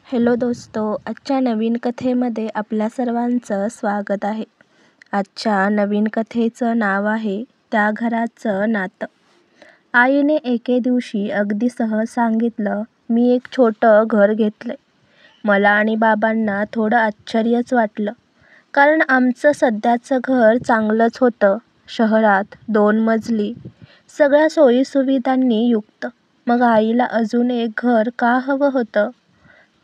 Hello दोस्तो, आजच्या नवीन कथेमध्ये आपल्या सर्वांचं स्वागत आहे. आजच्या नवीन कथेचं नाव आहे त्या घराचं नातं. आईने एके दिवशी अगदी सहज सांगितलं, मी एक छोटं घर घेतलंय. मला आणि बाबांना थोडं आश्चर्यच वाटलं, कारण आमचं सध्याचं घर चांगलंच होतं. शहरात 2 मजली, सगळ्या सोयीसुविधांनी युक्त. मग आईला अजून एक घर का हवं होतं?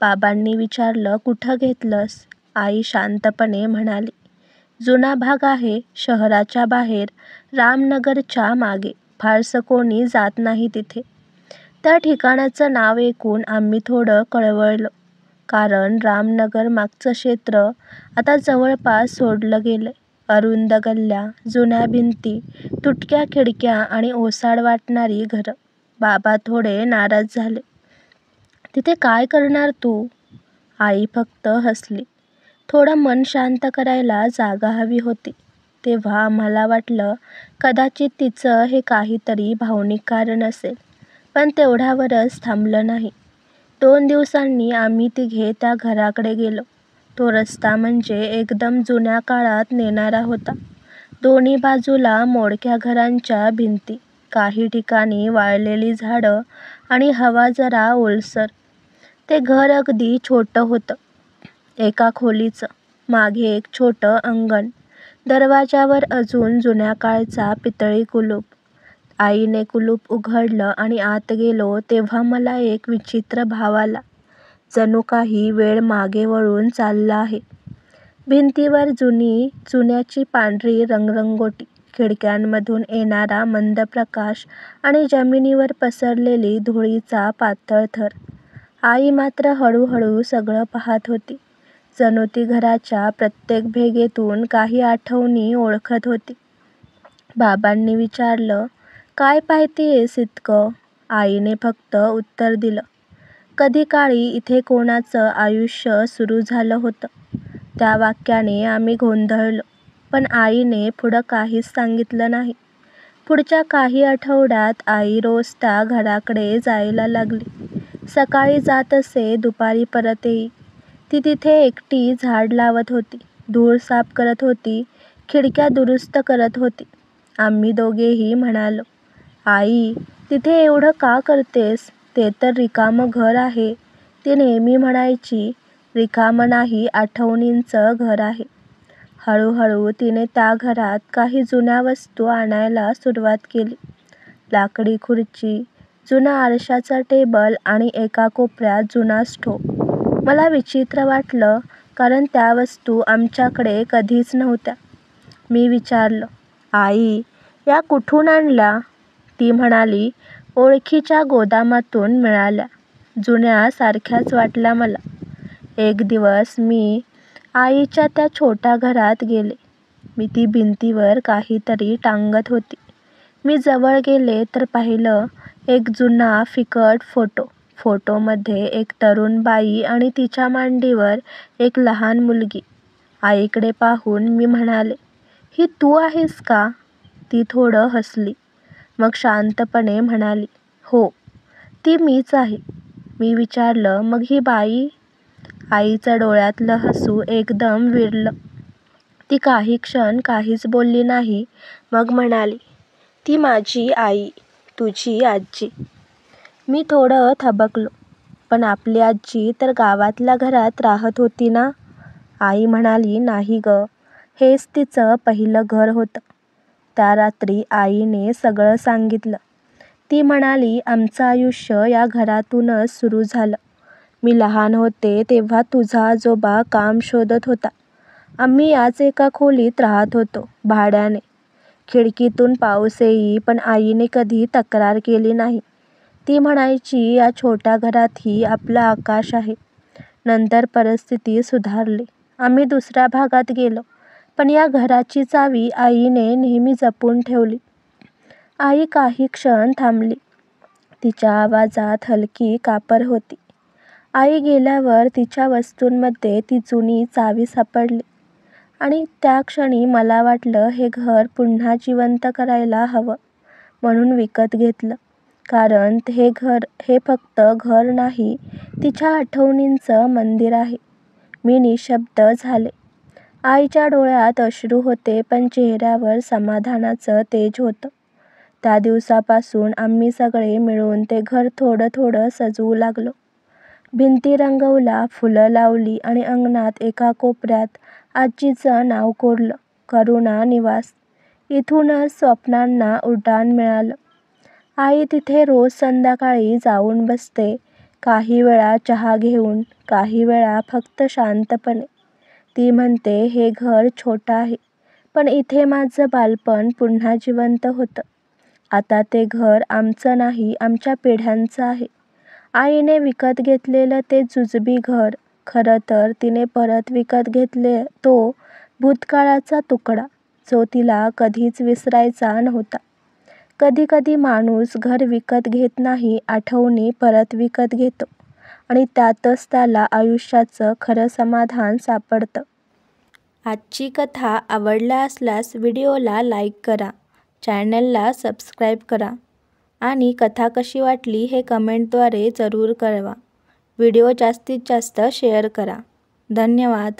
बाबांनी विचारलं, कुठं घेतलंस? आई शांतपणे म्हणाली, जुना भाग आहे, शहराच्या बाहेर, रामनगरच्या मागे. फारसं कोणी जात नाही तिथे. त्या ठिकाणाचं नाव ऐकून आम्ही थोडं कळवळलो, कारण रामनगर मागचं क्षेत्र आता जवळपास सोडलं गेलंय. अरुंद गल्ल्या, जुन्या भिंती, तुटक्या खिडक्या आणि ओसाड वाटणारी घरं. बाबा थोडे नाराज झाले. तिथे काय करणार तू? आई फक्त हसली. थोडं मन शांत करायला जागा हवी होती. तेव्हा आम्हाला वाटलं, कदाचित तिचं हे काहीतरी भावनिक कारण असेल. पण तेवढ्यावरच थांबलं नाही. 2 दिवसांनी आम्ही तिघे त्या घराकडे गेलो. तो रस्ता म्हणजे एकदम जुन्या काळात नेणारा होता. दोन्ही बाजूला मोडक्या घरांच्या भिंती, काही ठिकाणी वाळलेली झाडं आणि हवा जरा ओलसर. ते घर अगदी छोटं होतं. एका खोलीचं. मागे एक छोटं अंगण. दरवाजावर अजून जुन्या काळचा पितळी कुलूप. आईने कुलूप उघडलं आणि आत गेलो तेव्हा मला एक विचित्र भाव आला. जणू काही वेळ मागे वळून चालला आहे. भिंतीवर जुन्याची पांढरी रंगरंगोटी, खिडक्यांमधून येणारा मंद प्रकाश आणि जमिनीवर पसरलेली धुळीचा पातळ थर. आई मात्र हळूहळू सगळं पाहत होती. जणू ती घराच्या प्रत्येक भेगेतून काही आठवणी ओळखत होती. बाबांनी विचारलं, काय पाहतेयस इतकं? आईने फक्त उत्तर दिलं, कधी काळी इथे कोणाचं आयुष्य सुरू झालं होतं. त्या वाक्याने आम्ही गोंधळलो. पण आईने पुढं काहीच सांगितलं नाही. पुढच्या काही आठवड्यात आई रोज त्या घराकडे जायला लागली. सकाळी जात असे, दुपारी परत येई. ती तिथे एकटी झाड लावत होती, धूळ साफ करत होती, खिडक्या दुरुस्त करत होती. आम्ही दोघेही म्हणालो, आई, तिथे एवढं का करतेस? ते तर रिकामं घर आहे. ती नेहमी म्हणायची, रिकामं नाही, आठवणींचं घर आहे. हळूहळू तिने त्या घरात काही जुन्या वस्तू आणायला सुरुवात केली. लाकडी खुर्ची, जुना आरशाचा टेबल आणि एका कोपऱ्यात जुना स्टोव्ह. मला विचित्र वाटलं, कारण त्या वस्तू आमच्याकडे कधीच नव्हत्या. मी विचारलं, आई, या कुठून आणल्या? ती म्हणाली, ओळखीच्या गोदामातून मिळाल्या. जुन्या सारख्याच वाटल्या मला. एक दिवस मी आईच्या त्या छोट्या घरात गेले. ती भिंतीवर काहीतरी टांगत होती. मी जवळ गेले तर पाहिलं, एक जुना फिकट फोटो. फोटोमध्ये एक तरुण बाई आणि तिच्या मांडीवर एक लहान मुलगी. आईकडे पाहून मी म्हणाले, ही तू आहेस का? ती थोडं हसली. मग शांतपणे म्हणाली, हो, ती मीच आहे. मी विचारलं, मग ही बाई? आईचं डोळ्यातलं हसू एकदम विरलं. ती काही क्षण काहीच बोलली नाही. मग म्हणाली, ती माझी आई, तुझी आजी. मी थोडं थबकलो. पण आपली आजी तर गावातल्या घरात राहत होती ना? आई म्हणाली, नाही ग, हेच तिचं पहिलं घर होतं. त्या रात्री आईने सगळं सांगितलं. ती म्हणाली, आमचं आयुष्य या घरातूनच सुरू झालं. मी लहान होते तेव्हा तुझा आजोबा काम शोधत होता. आम्ही याच एका खोलीत राहत होतो, भाड्याने. खिडकीतून पाऊस येई, पण आईने कधी तक्रार केली नाही. ती म्हणायची, या छोट्या घरातही आपलं आकाश आहे. नंतर परिस्थिती सुधारली. आम्ही दुसऱ्या भागात गेलो. पण या घराची चावी आईने नेहमी जपून ठेवली. आई काही क्षण थांबली. तिच्या आवाजात हलकी कापर होती. आई गेल्यावर तिच्या वस्तूंमध्ये ती जुनी चावी सापडली. आणि त्या क्षणी मला वाटलं, हे घर पुन्हा जिवंत करायला हवं, म्हणून विकत घेतलं. कारण हे फक्त घर नाही, तिच्या आठवणींचं मंदिर आहे. मी निशब्द झाले. आईच्या डोळ्यात अश्रू होते, पण चेहऱ्यावर समाधानाचं तेज होतं. त्या दिवसापासून आम्ही सगळे मिळून ते घर थोडं थोडं सजवू लागलो. भिंती रंगवल्या, फुलं लावली आणि अंगणात एका कोपऱ्यात आजीचं नाव कोरलं, करुणा निवास. इथूनच स्वप्नांना उड्डाण मिळालं. आई तिथे रोज संध्याकाळी जाऊन बसते, काही वेळा चहा घेऊन, काही वेळा फक्त शांतपणे. ती म्हणते, हे घर छोटं आहे, पण इथे माझं बालपण पुन्हा जिवंत होतं. आता ते घर आमचं नाही, आमच्या पिढ्यांचं आहे. आईने विकत घेतलेलं ते जुजबी घर, खरं तर तिने परत विकत घेतले तो भूतकाळाचा तुकडा, जो तिला कधीच विसरायचा नव्हता. कधी कधी माणूस घर विकत घेत नाही, आठवणी परत विकत घेतो आणि त्यातच त्याला आयुष्याचं खरं समाधान सापडतं. आजची कथा आवडला असल्यास व्हिडिओला लाईक करा, चॅनलला सबस्क्राईब करा आणि कथा कशी वाटली हे कमेंटद्वारे जरूर कळवा. व्हिडिओ जास्तीत जास्त शेअर करा. धन्यवाद.